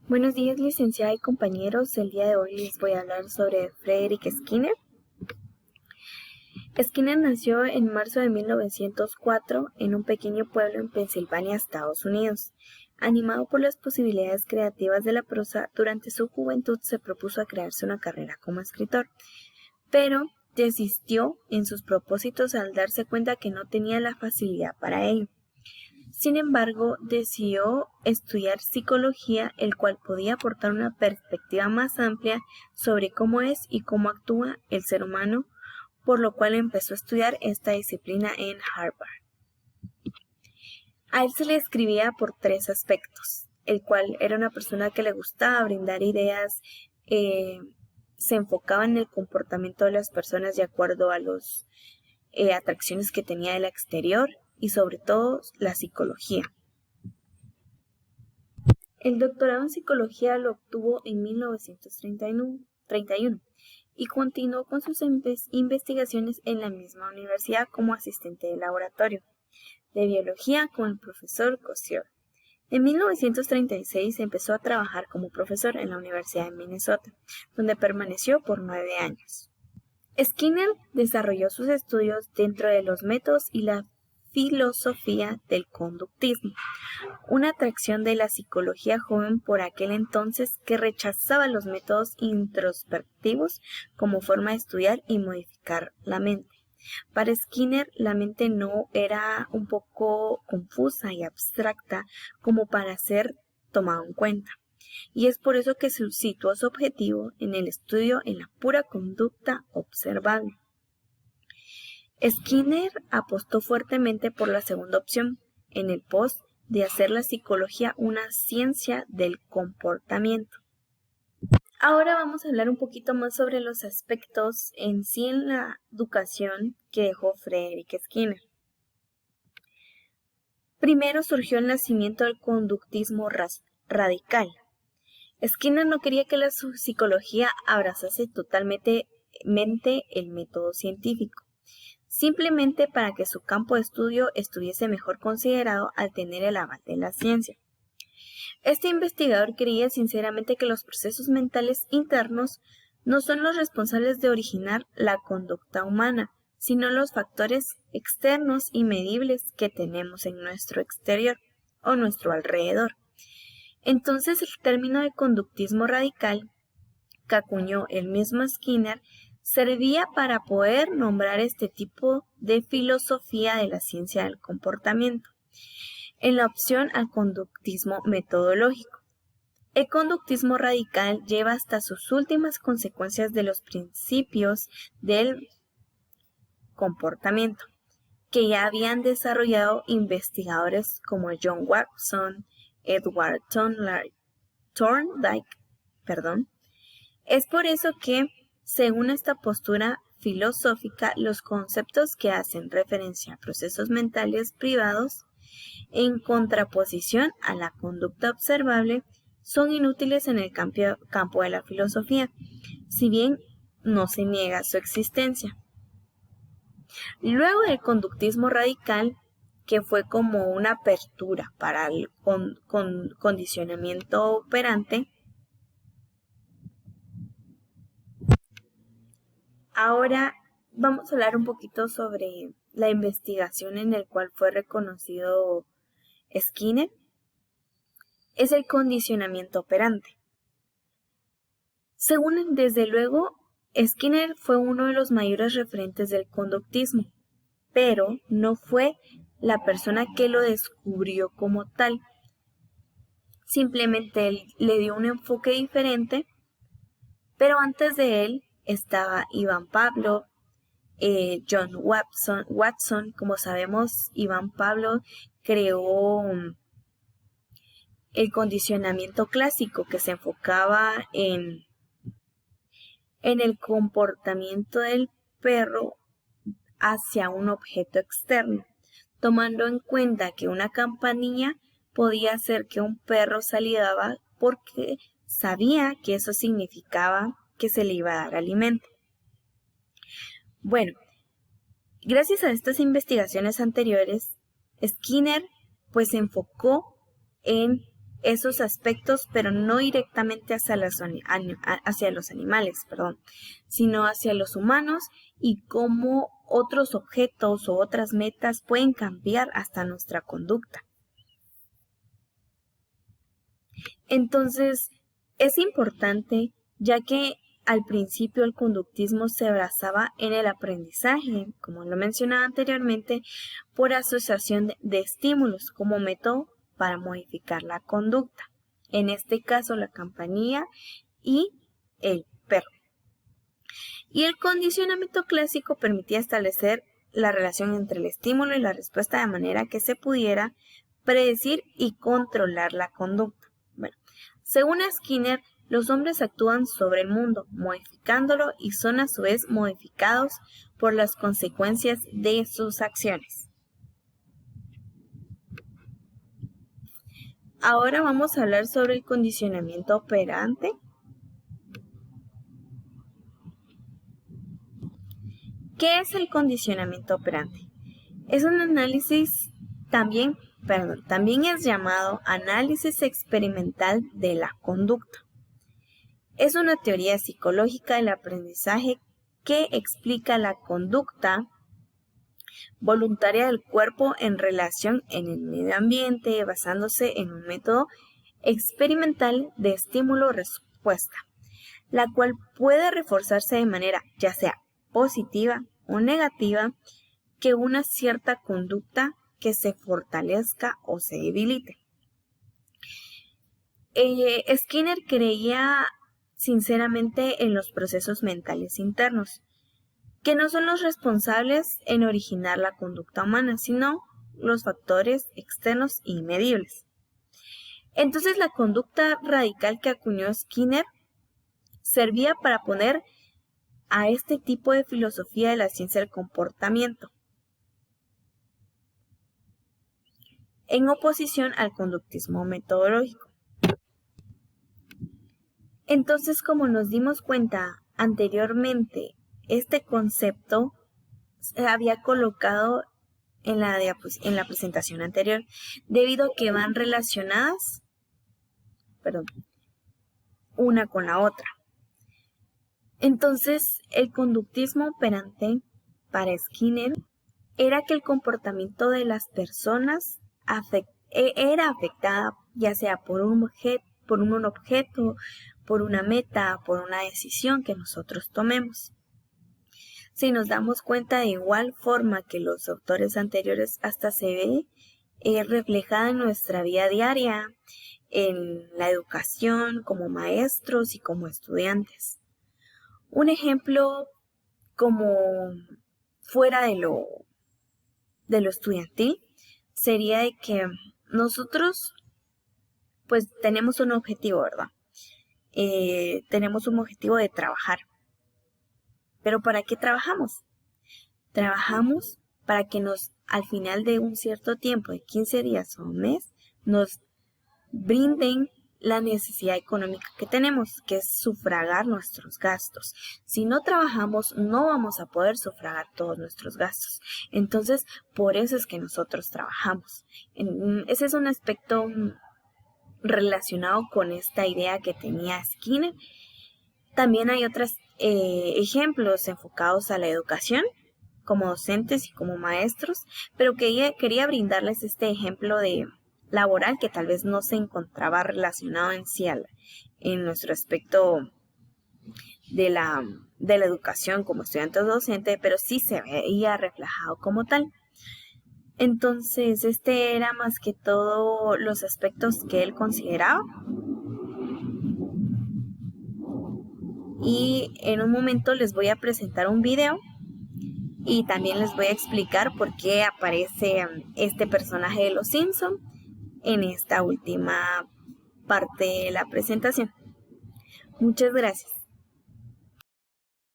Buenos días, licenciada y compañeros. El día de hoy les voy a hablar sobre Frederick Skinner. Skinner nació en marzo de 1904 en un pequeño pueblo en Pensilvania, Estados Unidos. Animado por las posibilidades creativas de la prosa, durante su juventud se propuso a crearse una carrera como escritor, pero desistió en sus propósitos al darse cuenta que no tenía la facilidad para ello. Sin embargo, decidió estudiar psicología, el cual podía aportar una perspectiva más amplia sobre cómo es y cómo actúa el ser humano, por lo cual empezó a estudiar esta disciplina en Harvard. A él se le escribía por tres aspectos, el cual era una persona que le gustaba brindar ideas, se enfocaba en el comportamiento de las personas de acuerdo a las atracciones que tenía del exterior y sobre todo la psicología. El doctorado en psicología lo obtuvo en 1931 y continuó con sus investigaciones en la misma universidad como asistente de laboratorio de biología con el profesor Cossier. En 1936 empezó a trabajar como profesor en la Universidad de Minnesota, donde permaneció por 9 años. Skinner desarrolló sus estudios dentro de los métodos y la filosofía del conductismo, una atracción de la psicología joven por aquel entonces que rechazaba los métodos introspectivos como forma de estudiar y modificar la mente. Para Skinner, la mente no era un poco confusa y abstracta como para ser tomado en cuenta, y es por eso que se situó su objetivo en el estudio en la pura conducta observable. Skinner apostó fuertemente por la segunda opción, en el pos de hacer la psicología una ciencia del comportamiento. Ahora vamos a hablar un poquito más sobre los aspectos en sí en la educación que dejó Frederick Skinner. Primero surgió el nacimiento del conductismo radical. Skinner no quería que la psicología abrazase totalmente el método científico, simplemente para que su campo de estudio estuviese mejor considerado al tener el aval de la ciencia. Este investigador creía sinceramente que los procesos mentales internos no son los responsables de originar la conducta humana, sino los factores externos y medibles que tenemos en nuestro exterior o nuestro alrededor. Entonces el término de conductismo radical, que acuñó el mismo Skinner, servía para poder nombrar este tipo de filosofía de la ciencia del comportamiento, en la opción al conductismo metodológico. El conductismo radical lleva hasta sus últimas consecuencias de los principios del comportamiento, que ya habían desarrollado investigadores como John Watson, Edward Thorndike. Es por eso que, según esta postura filosófica, los conceptos que hacen referencia a procesos mentales privados, en contraposición a la conducta observable, son inútiles en el campo de la filosofía, si bien no se niega su existencia. Luego del conductismo radical, que fue como una apertura para el condicionamiento operante, ahora vamos a hablar un poquito sobre la investigación en la cual fue reconocido Skinner. Es el condicionamiento operante. Según desde luego, Skinner fue uno de los mayores referentes del conductismo, pero no fue la persona que lo descubrió como tal. Simplemente él le dio un enfoque diferente, pero antes de él estaba Ivan Pavlov, John Watson. Como sabemos, Ivan Pavlov creó el condicionamiento clásico, que se enfocaba en el comportamiento del perro hacia un objeto externo, tomando en cuenta que una campanilla podía hacer que un perro saliera porque sabía que eso significaba que se le iba a dar alimento. Bueno, gracias a estas investigaciones anteriores, Skinner pues se enfocó en esos aspectos, pero no directamente hacia los animales, sino hacia los humanos y cómo otros objetos o otras metas pueden cambiar hasta nuestra conducta. Entonces, es importante, ya que al principio el conductismo se basaba en el aprendizaje, como lo mencionaba anteriormente, por asociación de estímulos como método para modificar la conducta. En este caso, la campanilla y el perro. Y el condicionamiento clásico permitía establecer la relación entre el estímulo y la respuesta de manera que se pudiera predecir y controlar la conducta. Bueno, según Skinner, los hombres actúan sobre el mundo, modificándolo y son a su vez modificados por las consecuencias de sus acciones. Ahora vamos a hablar sobre el condicionamiento operante. ¿Qué es el condicionamiento operante? Es un análisis también es llamado análisis experimental de la conducta. Es una teoría psicológica del aprendizaje que explica la conducta voluntaria del cuerpo en relación en el medio ambiente, basándose en un método experimental de estímulo-respuesta, la cual puede reforzarse de manera ya sea positiva o negativa que una cierta conducta que se fortalezca o se debilite. Skinner creía sinceramente en los procesos mentales internos, que no son los responsables en originar la conducta humana, sino los factores externos y medibles. Entonces, la conducta radical que acuñó Skinner servía para poner a este tipo de filosofía de la ciencia del comportamiento en oposición al conductismo metodológico. Entonces, como nos dimos cuenta anteriormente, este concepto se había colocado en la presentación anterior, debido a que van relacionadas, una con la otra. Entonces, el conductismo operante para Skinner era que el comportamiento de las personas era afectada ya sea por un objeto, por una meta, por una decisión que nosotros tomemos. Si nos damos cuenta, de igual forma que los autores anteriores, hasta se ve reflejada en nuestra vida diaria, en la educación, como maestros y como estudiantes. Un ejemplo como fuera de lo estudiantil sería de que nosotros pues tenemos un objetivo, ¿verdad? Tenemos un objetivo de trabajar. ¿Pero para qué trabajamos? Trabajamos para que al final de un cierto tiempo, de 15 días o un mes, nos brinden la necesidad económica que tenemos, que es sufragar nuestros gastos. Si no trabajamos, no vamos a poder sufragar todos nuestros gastos. Entonces, por eso es que nosotros trabajamos. Ese es un aspecto relacionado con esta idea que tenía Skinner. También hay otros ejemplos enfocados a la educación, como docentes y como maestros, pero quería brindarles este ejemplo de laboral que tal vez no se encontraba relacionado en sí en nuestro aspecto de la educación como estudiante o docente, pero sí se veía reflejado como tal. Entonces, este era más que todo los aspectos que él consideraba. Y en un momento les voy a presentar un video y también les voy a explicar por qué aparece este personaje de Los Simpson en esta última parte de la presentación. Muchas gracias.